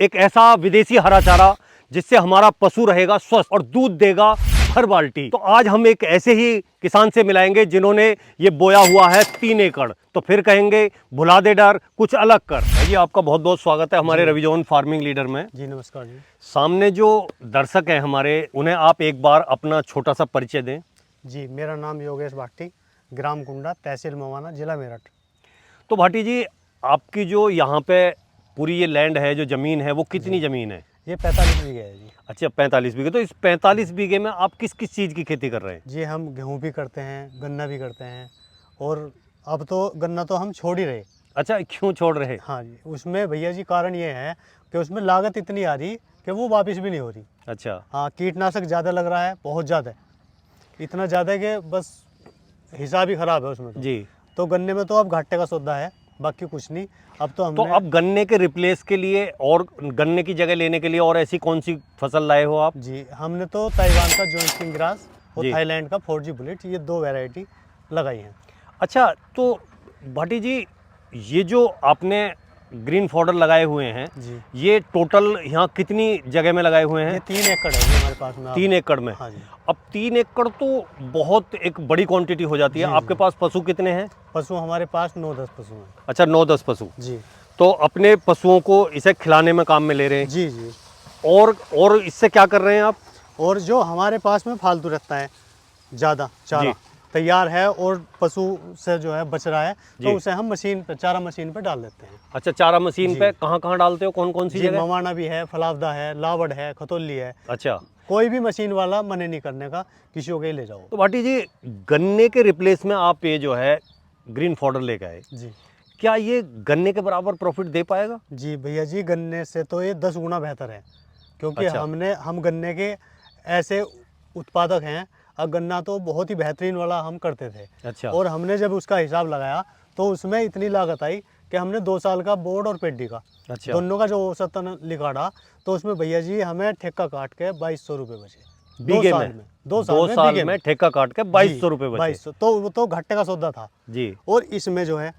एक ऐसा विदेशी हरा चारा जिससे हमारा पशु रहेगा स्वस्थ और दूध देगा हर बाल्टी। तो आज हम एक ऐसे ही किसान से मिलाएंगे जिन्होंने ये बोया हुआ है 3 एकड़। तो फिर कहेंगे भुला दे डर कुछ अलग कर। जी आपका बहुत बहुत स्वागत है हमारे रविजोन फार्मिंग लीडर में। जी नमस्कार जी। सामने जो दर्शक हैं हमारे, उन्हें आप एक बार अपना छोटा सा परिचय दें। जी मेरा नाम योगेश भाटी, ग्राम कुंडा, तहसील मवाना, जिला मेरठ। तो भाटी जी, आपकी जो यहाँ पे पूरी ये लैंड है, जो ज़मीन है, वो कितनी ज़मीन है? ये 45 बीघे है जी। अच्छा 45 बीघे। तो इस 45 बीघे में आप किस किस चीज़ की खेती कर रहे हैं? जी हम गेहूं भी करते हैं, गन्ना भी करते हैं, और अब तो गन्ना तो हम छोड़ ही रहे। अच्छा, क्यों छोड़ रहे? हाँ जी, उसमें भैया जी कारण ये है कि उसमें लागत इतनी आ रही कि वो वापस भी नहीं हो रही। अच्छा। हाँ, कीटनाशक ज़्यादा लग रहा है, बहुत ज़्यादा, इतना ज़्यादा है कि बस हिसाब ही ख़राब है उसमें तो। जी। तो गन्ने में तो अब घाटे का सौदा है, बाकी कुछ नहीं। अब तो हमने अब गन्ने के रिप्लेस के लिए और गन्ने की जगह लेने के लिए और ऐसी कौन सी फसल लाए हो आप? जी हमने तो ताइवान का जॉनसन ग्रास और जी। थाईलैंड का 4G बुलेट, ये 2 वैरायटी लगाई हैं। अच्छा, तो भाटी जी, ये जो आपने ग्रीन फॉडर लगाए हुए हैं, जी ये टोटल यहाँ कितनी जगह में लगाए हुए ये हैं? 3 एकड़ है जी हमारे पास में। 3 एकड़ में। हाँ जी। अब 3 एकड़ तो बहुत एक बड़ी क्वांटिटी हो जाती है। जी, आपके जी। पास पशु कितने हैं? पशु हमारे पास 9-10 पशु हैं। अच्छा, 9-10 पशु। जी तो अपने पशुओं को इसे खिलाने में काम में ले रहे हैं। जी जी। और इससे क्या कर रहे हैं आप? और जो हमारे पास में फालतू रहता है ज़्यादा चारा जी। तैयार है और पशु से जो है बच रहा है, जी। तो उसे हम मशीन पे, चारा मशीन पे डाल देते हैं। अच्छा, चारा मशीन जी। पे कहाँ कहाँ डालते हो? कौन कौन सी जी जगह? मवाना भी है, फलावदा है, लावड़ है, खतौली है। अच्छा। कोई भी मशीन वाला मने नहीं करने का, किसी को ही ले जाओ। तो भाटी जी, गन्ने के रिप्लेस में आप ये जो है ग्रीन फॉडर लेके आए, जी क्या ये गन्ने के बराबर प्रॉफिट दे पाएगा? जी भैया जी, गन्ने से तो ये 10 गुना बेहतर है, क्योंकि अच्छा। हम गन्ने के ऐसे उत्पादक हैं। अब गन्ना तो बहुत ही बेहतरीन वाला हम करते थे। अच्छा। और हमने जब उसका हिसाब लगाया तो उसमें इतनी लागत आई कि हमने 2 साल का बोर्ड और पेडी का अच्छा। दोनों का जो औसतन निकाला, तो उसमें भैया जी हमें ठेका काट के 2200 रुपये बचे। बीघे 2 में? साल में 2 2 साल साल बीघे में ठेका काट के 2200 रुपये बचे। 2200, तो वो तो घाटे का सौदा था जी। और इसमें जो है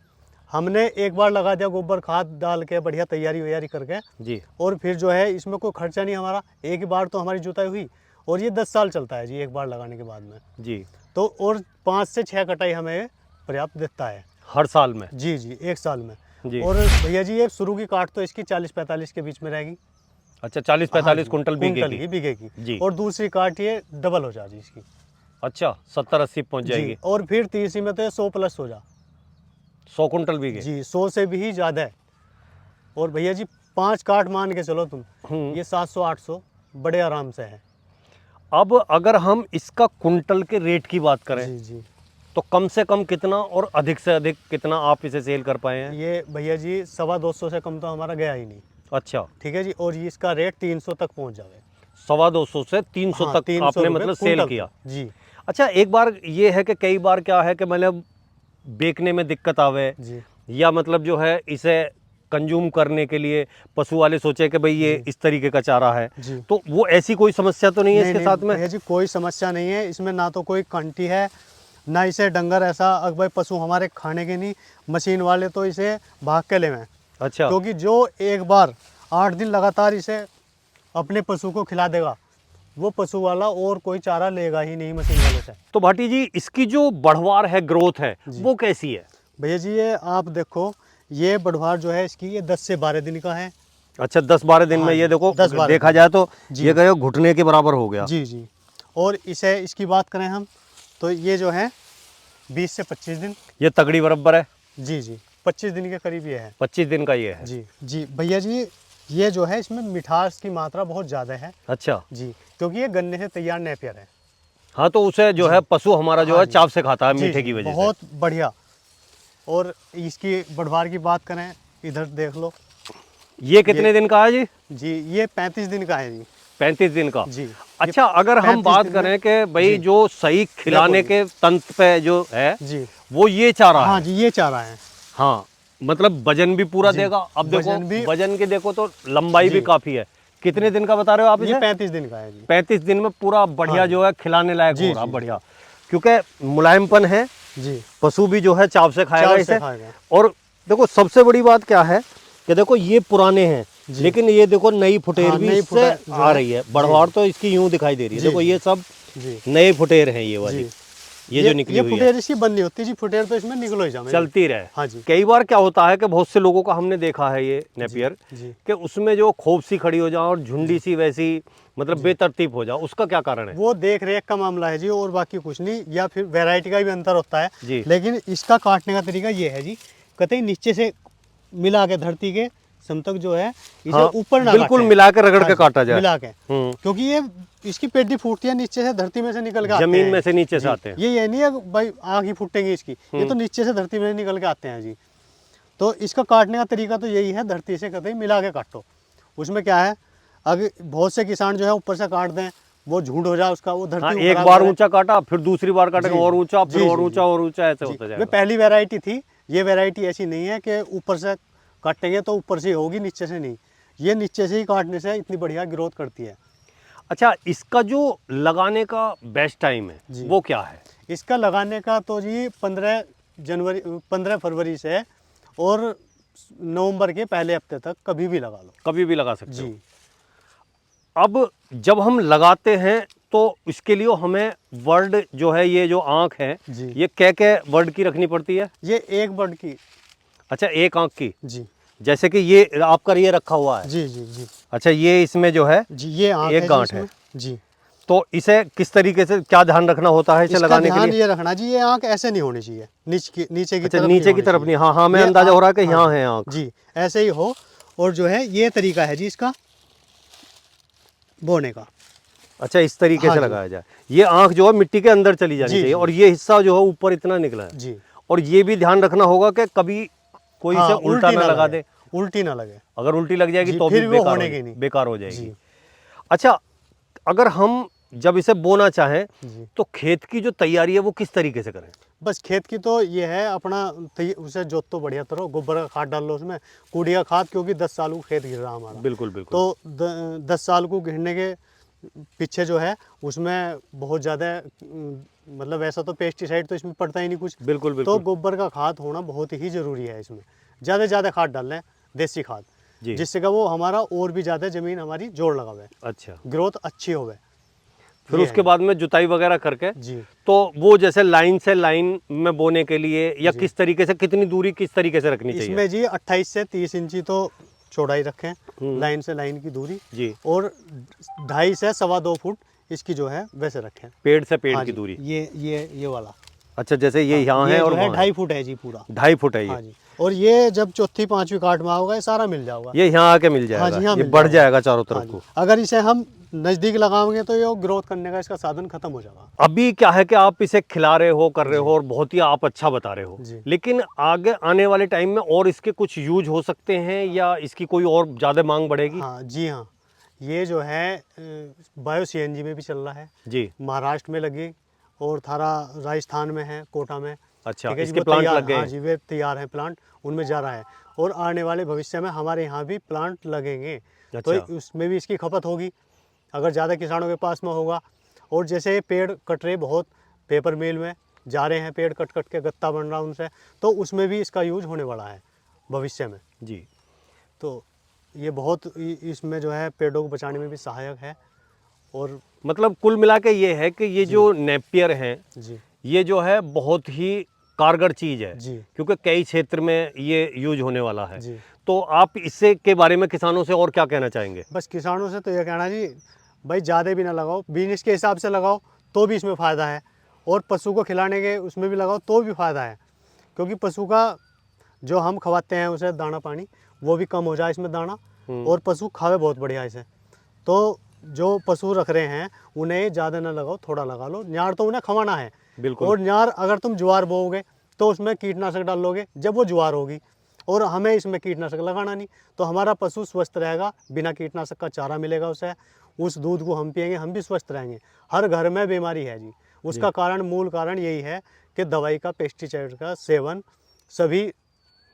हमने एक बार लगा दिया, गोबर खाद डाल के बढ़िया तैयारी वैयारी करके, जी। और फिर जो है इसमें कोई खर्चा नहीं हमारा। एक ही बार तो हमारी जुताई हुई और ये 10 साल चलता है जी, एक बार लगाने के बाद में। जी। तो और 5 से 6 कटाई हमें पर्याप्त देता है हर साल में? जी जी, एक साल में। जी। और भैया जी ये शुरू की काट तो इसकी 40-45 के बीच में रहेगी। अच्छा, 40-45 कुंटल कुंटल बीघे की बीघे की। जी। और दूसरी काट ये डबल हो जाएगी इसकी। अच्छा, 70-80 पहुंच जी, जाएगी। और फिर तीसरी में तो 100 प्लस हो जा 100 कुंटल बीघे? जी, 100 से भी ज़्यादा है। और भैया जी 5 काट मान के चलो तुम, ये 700-800 बड़े आराम से है। अब अगर हम इसका कुंटल के रेट की बात करें, जी जी, तो कम से कम कितना और अधिक से अधिक कितना आप इसे सेल कर पाए हैं? ये भैया जी 250 से कम तो हमारा गया ही नहीं। अच्छा। ठीक है जी, और ये इसका रेट 300 तक पहुंच जावे। 250 से 300 हाँ, तक 300 आपने रुपए मतलब सेल कुंटल किया? जी अच्छा, एक बार ये है कि कई बार क्या है कि मतलब बेचने में दिक्कत आवे, जी या मतलब जो है इसे कंज्यूम करने के लिए पशु वाले सोचे कि भाई ये इस तरीके का चारा है, जी। तो वो ऐसी कोई समस्या तो नहीं है इसके साथ में? भैया जी कोई समस्या नहीं है इसमें, ना तो कोई कंटी है, ना इसे डंगर ऐसा भाई पशु हमारे खाने के नहीं। मशीन वाले तो इसे भाग के ले में, अच्छा। क्योंकि जो एक बार 8 दिन लगातार इसे अपने पशु को खिला देगा, वो पशु वाला और कोई चारा लेगा ही नहीं मशीन वाले से। तो भाटी जी, इसकी जो बढ़वार है, ग्रोथ है, वो कैसी है? भैया जी ये आप देखो, ये बढ़वार जो है इसकी ये 10 से 12 दिन का है। अच्छा, 10-12 दिन में हाँ ये जी, देखो 10-12 देखा जाए तो जी। ये गए घुटने के बराबर हो गया। जी जी। और इसे इसकी बात करें हम, तो ये जो है 20 से 25 दिन। ये तगड़ी बराबर है? जी जी, 25 दिन के करीब ये है। 25 दिन का ये है? जी जी भैया जी, ये जो है इसमें मिठास की मात्रा बहुत ज़्यादा है। अच्छा। जी, क्योंकि ये गन्ने से तैयार नेपियर है। हाँ, तो उसे जो है पशु हमारा जो हाँ है जी। चाव से खाता है जी, मीठे जी, की वजह से। बहुत बढ़िया। और इसकी बढ़वार की बात करें, इधर देख लो। ये कितने दिन का है जी? जी ये 35 दिन का है जी। 35 दिन का? जी। अच्छा, अगर हम 35 बात दिन में- करें कि भाई जी। जो सही खिलाने देखो के तंत्र पे जो है जी वो ये चारा हाँ है। जी, ये चारा है। हाँ, मतलब वजन भी पूरा जी, देगा। अब देखो वजन भी- वजन के देखो तो लंबाई भी जी। काफी है। कितने दिन का बता रहे हो आप ये इसे? 35 दिन का है जी। 35 दिन में पूरा बढ़िया हाँ जो है खिलाने लायक जी, हो रहा, जी, बढ़िया, क्योंकि मुलायमपन है, जी, पशु भी जो है चाव से खाएगा चाव से इसे। खाएगा। और देखो सबसे बड़ी बात क्या है कि देखो ये पुराने हैं, जी। लेकिन ये देखो नई फुटेर हाँ, भी नई इससे फुटेर जो आ है। रही है। बढ़वाड़ तो इसकी यूं दिखाई दे रही है, जी, देखो ये सब जी नए फुटेर हैं ये वाली, जी। ये जो निकली ये हुई है फुटेर इसकी बंद नहीं होती जी, फुटेर तो इसमें निकलो ही जाए। चलती रहे। हाँ जी। कई बार क्या होता है कि बहुत से लोगों का हमने देखा है ये नेपियर जी। कि उसमें जो खोप सी खड़ी हो जाए और झुंडी सी वैसी मतलब बेतरतीब हो जाए, उसका क्या कारण है? वो देख रेख का मामला है जी, और बाकी कुछ नहीं, या फिर वैरायटी का भी अंतर होता है जी। लेकिन इसका काटने का तरीका ये है जी, कतई नीचे से मिला के धरती के समतक जो है इसे हाँ, ऊपर ना बिल्कुल काटें। मिला के रगड़ हाँ के जी, काटा जाए। मिला के, हम्म। क्योंकि ये इसकी पेटी फूटती है नीचे से, धरती में से निकल के आते जमीन हैं। में से नीचे से जी, आते हैं। ये नहीं है कि भाई आग ही फूटेंगी इसकी, ये तो नीचे से धरती में निकल के आते हैं जी। तो इसका काटने का तरीका तो यही है, धरती से कतई मिला के काटो। उसमें क्या है, अगर बहुत से किसान जो है ऊपर से काट दें, वो झूठ हो जाए उसका, वो हाँ, धरती एक बार ऊंचा काटा, फिर दूसरी बार काटेगा जी, और ऊंचा, फिर जी, और जी, ऊंचा और ऊंचा, ऐसे होता वे जाएगा। पहली वैरायटी थी। ये वैरायटी ऐसी नहीं है कि ऊपर से काटेंगे तो ऊपर से ही होगी, नीचे से नहीं। ये नीचे से ही काटने से इतनी बढ़िया ग्रोथ करती है। अच्छा, इसका जो लगाने का बेस्ट टाइम है जी। वो क्या है? इसका लगाने का तो जी 15 फरवरी से और नवंबर के पहले हफ्ते तक कभी भी लगा लो। कभी भी लगा सकते हो। जी अब जब हम लगाते हैं तो इसके लिए हमें वर्ड जो है, ये जो आंख है, जी। ये क्या वर्ड की रखनी पड़ती है? ये एक बर्ड की। अच्छा, एक आंख की। जी जैसे कि ये आपका ये रखा हुआ है। जी जी जी अच्छा, ये इसमें जो है जी, ये आँख एक है जी गांठ है। इसमें। जी, तो इसे किस तरीके से क्या ध्यान रखना होता है इसे इसका लगाने के ध्यान लिए? ये रखना जी, ये आँख ऐसे नहीं होनी चाहिए, नीचे की अच्छा, तरफ नीचे की होनी तरफ चाहिए। नहीं। हाँ हाँ, मैं ये अंदाजा हो रहा है कि हाँ, यहाँ है आंख। जी, ऐसे ही हो। और जो है ये तरीका है जी इसका बोने का। अच्छा, इस तरीके हाँ से जी। लगाया जाए। ये आंख जो है मिट्टी के अंदर चली जानी जी, चाहिए जी। और ये हिस्सा जो है ऊपर इतना निकला है। जी और ये भी ध्यान रखना होगा कि कभी कोई हाँ, इसे उल्टा ना लगा लगे, दे। उल्टी ना लगे। अगर उल्टी लग जाएगी जी, तो फिर भी वो होने की नहीं। बेकार हो जाएगी। जी अच्छा, अगर हम जब इसे बोना चाहें जी, तो खेत की जो तैयारी है वो किस तरीके से करें? बस खेत की तो ये है अपना उसे जोत तो बढ़िया तरह, गोबर का खाद डाल लो उसमें, कूड़ी का खाद, क्योंकि 10 साल को खेत गिर रहा हमारा। बिल्कुल बिल्कुल। तो 10 साल को गिरने के पीछे जो है उसमें बहुत ज़्यादा मतलब ऐसा तो पेस्टिसाइड तो इसमें पड़ता ही नहीं कुछ। बिल्कुल तो बिल्कुल। गोबर का खाद होना बहुत ही ज़रूरी है इसमें। ज़्यादा से ज़्यादा खाद डाल लें, देसी खाद, जी। जिससे कि वो हमारा और भी ज़्यादा ज़मीन हमारी जोड़ लगावे, अच्छा, ग्रोथ अच्छी होवे। फिर ये उसके है। बाद में जुताई वगैरह करके जी तो वो जैसे लाइन से लाइन में बोने के लिए या जी। किस तरीके से, कितनी दूरी किस तरीके से रखनी चाहिए? इसमें जी 28 से 30 इंची तो चौड़ाई रखें, लाइन से लाइन की दूरी, जी। और 2.5 से 2.25 फुट इसकी जो है वैसे रखें। पेड़ से पेड़ हाँ की जी, दूरी। ये वाला। अच्छा, जैसे ये यहाँ ये है जो और है वहाँ 2.5 फुट है जी पूरा। 2.5 फुट है हाँ ये। जी, और ये जब चौथी पांचवी काट में होगा ये सारा मिल जाएगा। ये यहाँ आके मिल हाँ जी, जाएगा, यहाँ ये मिल बढ़ जाएगा। जाएगा चारों हाँ तरफ जी, को। अगर इसे हम नज़दीक लगाएंगे तो ये ग्रोथ करने का इसका साधन खत्म हो जाएगा। अभी क्या है कि आप इसे खिला रहे हो, कर रहे हो और बहुत ही आप अच्छा बता रहे हो, जी। लेकिन आगे आने वाले टाइम में और इसके कुछ यूज हो सकते हैं या इसकी कोई और ज़्यादा मांग बढ़ेगी? हाँ जी, हाँ, ये जो है बायो CNG में भी चल रहा है। जी। महाराष्ट्र में लगी और थारा राजस्थान में है, कोटा में। अच्छा, ठीक है जी, इसके वो प्लांट तैयार, लग गए हाँ हैं? जी, वे तैयार है प्लांट, उनमें जा रहा है। और आने वाले भविष्य में हमारे यहाँ भी प्लांट लगेंगे। तो अच्छा। उसमें भी इसकी खपत होगी अगर ज़्यादा किसानों के पास में होगा। और जैसे ये पेड़ कट रहे बहुत, पेपर मिल में जा रहे हैं पेड़ कट कट के, गत्ता बन रहा उनसे, तो उसमें भी इसका यूज होने वाला है भविष्य में। जी। तो ये बहुत इसमें जो है पेड़ों को बचाने में भी सहायक है। और मतलब कुल मिला के ये है कि ये जो नेपियर हैं, जी ये जो है बहुत ही कारगर चीज़ है, जी क्योंकि कई क्षेत्र में ये यूज होने वाला है। जी, तो आप इससे के बारे में किसानों से और क्या कहना चाहेंगे? बस किसानों से तो ये कहना जी, भाई ज़्यादा भी ना लगाओ, बिजनेस के हिसाब से लगाओ तो भी इसमें फ़ायदा है, और पशु को खिलाने के उसमें भी लगाओ तो भी फ़ायदा है। क्योंकि पशु का जो हम खवाते हैं उसे दाना पानी, वो भी कम हो जाए इसमें दाना, और पशु खावे बहुत बढ़िया इसे। तो जो पशु रख रहे हैं उन्हें ज़्यादा ना लगाओ, थोड़ा लगा लो। न्यार तो उन्हें खवाना है, बिल्कुल। और न्यार अगर तुम ज्वार बोओगे तो उसमें कीटनाशक डालोगे जब वो ज्वार होगी, और हमें इसमें कीटनाशक लगाना नहीं, तो हमारा पशु स्वस्थ रहेगा, बिना कीटनाशक का चारा मिलेगा उसे, उस दूध को हम पिएंगे, हम भी स्वस्थ रहेंगे। हर घर में बीमारी है जी, उसका कारण, मूल कारण यही है कि दवाई का, पेस्टिसाइड का सेवन सभी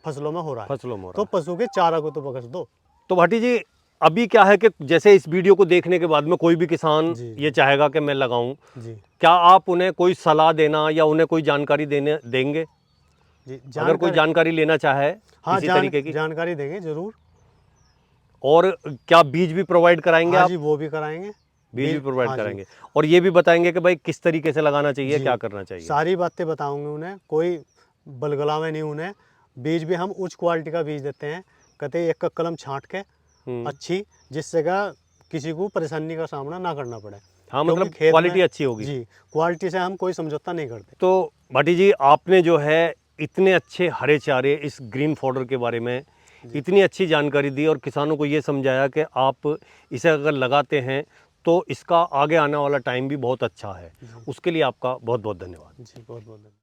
फसलों में हो रहा है। फसलों में हो रहा तो पशु के चारा को तो बख्श दो। तो भाटी जी, अभी क्या है कि जैसे इस वीडियो को देखने के बाद में कोई भी किसान जी। ये चाहेगा कि मैं लगाऊं, जी क्या आप उन्हें कोई सलाह देना या उन्हें कोई जानकारी देंगे? जी, अगर कोई जानकारी लेना चाहे हाँ, इसी तरीके की, जानकारी देंगे जरूर। और क्या बीज भी प्रोवाइड कराएंगे हाँ आप? जी, वो भी कराएंगे। बीज भी प्रोवाइड हाँ जी। कराएंगे और ये भी बताएंगे कि भाई किस तरीके से लगाना चाहिए, जी, क्या करना चाहिए। सारी बातें बताऊंगे उन्हें, कोई बलगला में नहीं उन्हें। बीज भी हम उच्च क्वालिटी का बीज देते हैं, कहते हैं एक का कलम छांट के अच्छी, जिससे का किसी को परेशानी का सामना ना करना पड़े। हाँ, क्योंकि मतलब खेत क्वालिटी में अच्छी होगी। जी, क्वालिटी से हम कोई समझौता नहीं करते। तो भाटी जी, आपने जो है इतने अच्छे हरे चारे, इस ग्रीन फॉडर के बारे में इतनी अच्छी जानकारी दी और किसानों को ये समझाया कि आप इसे अगर लगाते हैं तो इसका आगे आने वाला टाइम भी बहुत अच्छा है। उसके लिए आपका बहुत बहुत धन्यवाद। जी, बहुत बहुत धन्यवाद।